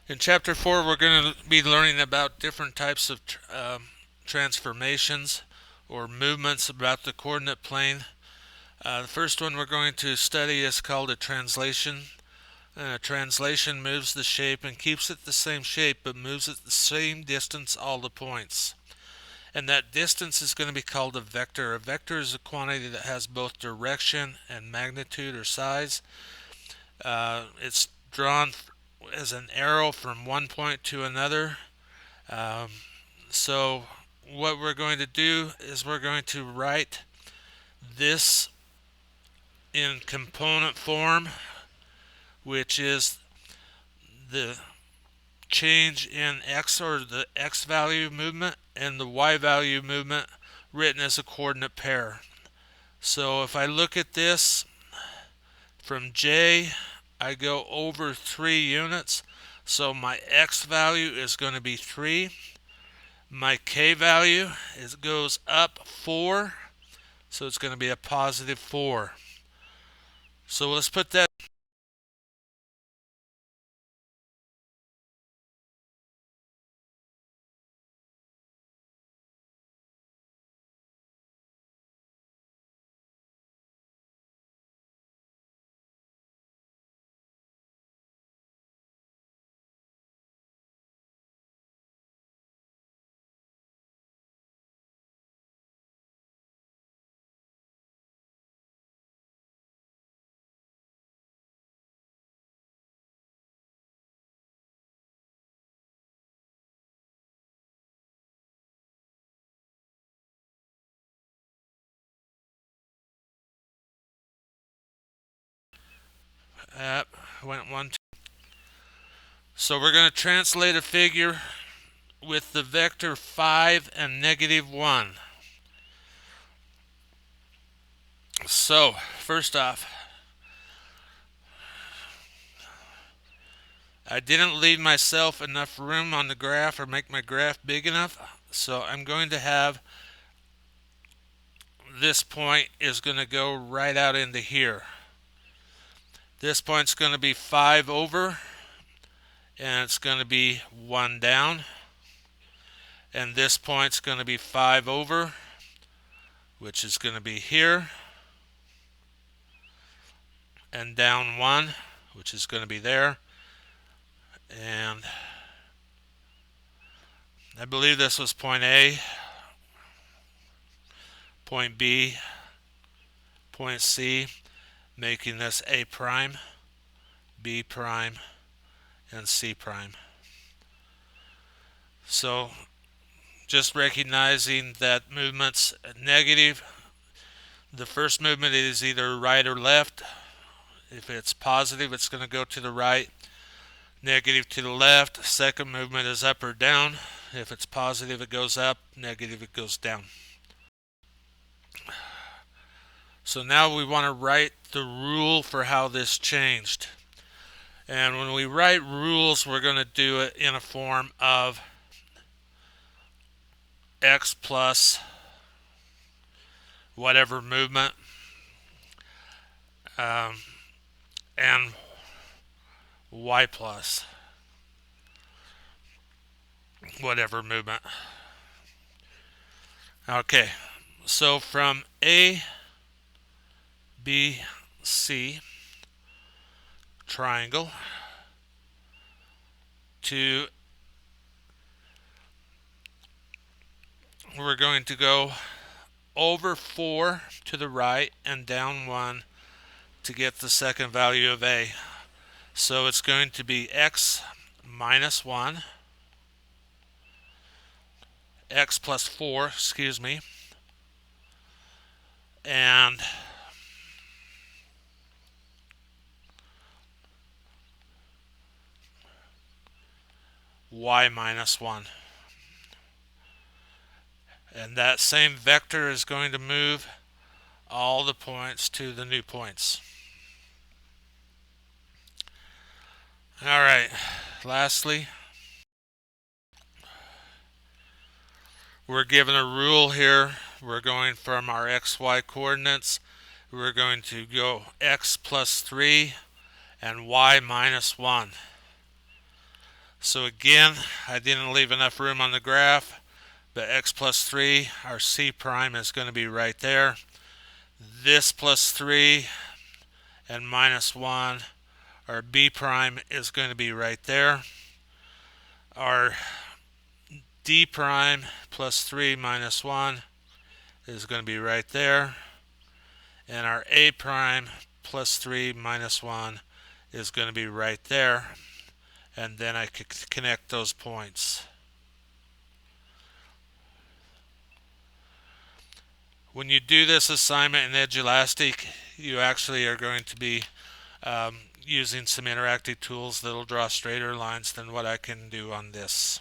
In Chapter 4, we're going to be learning about different types of transformations or movements about the coordinate plane. The first one we're going to study is called a translation. A translation moves the shape and keeps it the same shape but moves it the same distance all the points. And that distance is going to be called a vector. A vector is a quantity that has both direction and magnitude or size. It's drawn as an arrow from one point to another. Um, so what we're going to do is we're going to write this in component form, which is the change in x, or the x value movement, and the y value movement written as a coordinate pair. So if I look at this from J, I go over 3 units, so my x value is going to be 3. My k value goes up 4, so it's going to be a positive 4. So let's put that went one. So we're going to translate a figure with the vector 5 and -1. So first off, I didn't leave myself enough room on the graph or make my graph big enough, so I'm going to have this point is going to go right out into here. This point's going to be 5 over, and it's going to be 1 down. And this point's going to be 5 over, which is going to be here, and down 1, which is going to be there. And I believe this was point A, point B, point C, making this A prime, B prime, and C prime. So just recognizing that movement's negative. The first movement is either right or left. If it's positive, it's going to go to the right. Negative to the left. Second movement is up or down. If it's positive, it goes up. Negative, it goes down. So now we want to write the rule for how this changed. And when we write rules, we're going to do it in a form of x plus whatever movement and y plus whatever movement. Okay, so from A, B, C triangle to, we're going to go over 4 to the right and down 1 to get the second value of A. So it's going to be x minus 1, x plus 4, excuse me, and y minus 1. And that same vector is going to move all the points to the new points. All right, lastly, we're given a rule here. We're going from our xy coordinates. We're going to go x plus 3 and y minus 1. So again, I didn't leave enough room on the graph, but x plus 3, our c prime, is going to be right there. This plus 3 and minus 1, our b prime, is going to be right there. Our d prime plus 3 minus 1 is going to be right there. And our a prime plus 3 minus 1 is going to be right there. And then I could connect those points. When you do this assignment in Edulastic, you actually are going to be using some interactive tools that'll draw straighter lines than what I can do on this.